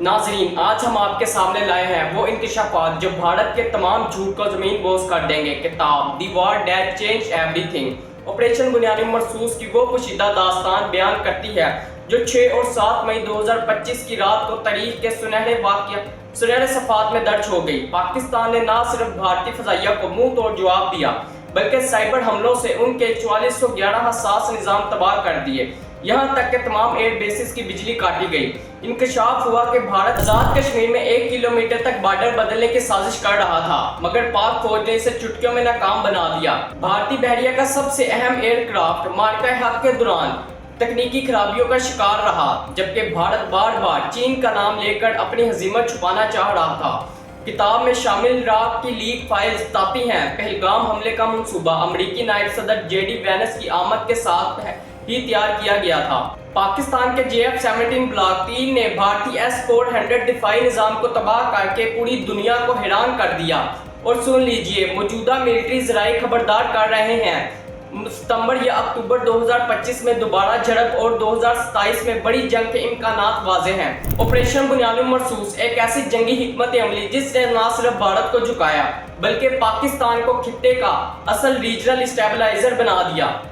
ناظرین، آج ہم آپ کے سامنے لائے ہیں وہ انکشافات جو بھارت کے تمام جھوٹ کو زمین بوس کر دیں گے۔ کتاب the war that changed everything operation بنیادی مرصوص کی وہ پوشیدہ داستان بیان کرتی ہے جو 6 اور 7 مئی 2025 کی رات کو تاریخ کے سنہرے صفحات میں درج ہو گئی۔ پاکستان نے نہ صرف بھارتی فضائیہ کو منہ توڑ جواب دیا بلکہ سائبر حملوں سے ان کے 4411 حساس نظام تباہ کر دیے، یہاں تک کہ تمام ایئر بیسز کی بجلی کاٹی گئی۔ انکشاف ہوا کہ بھارت آزاد کشمیر میں 1 کلومیٹر تک بارڈر بدلنے کی سازش کر رہا تھا، مگر پاک فوج نے اسے چٹکیوں میں ناکام بنا دیا۔ بھارتی بحریہ کا سب سے اہم ایئر کرافٹ معرکہ حق کے دوران تکنیکی خرابیوں کا شکار رہا، جبکہ بھارت بار بار چین کا نام لے کر اپنی ہزیمت چھپانا چاہ رہا تھا۔ کتاب میں شامل راک کی لیک فائلز بتاتی ہیں پہلگام حملے کا منصوبہ امریکی نائب صدر جے ڈی وینس کی آمد کے ساتھ ہی تیار کیا گیا تھا۔ پاکستان کے JF-17 بلاک 3 نے بھارتی S-400 دفاعی نظام کو تباہ کر کے پوری دنیا کو حیران کر دیا۔ اور سن لیجئے، موجودہ ملٹری ذرائع خبردار کر رہے ہیں ستمبر یا اکتوبر 2025 میں دوبارہ جھڑپ اور 2027 میں بڑی جنگ کے امکانات واضح ہیں۔ آپریشن بنیادی مرصوص ایک ایسی جنگی حکمت عملی جس نے نہ صرف بھارت کو جھکایا بلکہ پاکستان کو خطے کا اصل ریجنل اسٹیبلائزر بنا دیا۔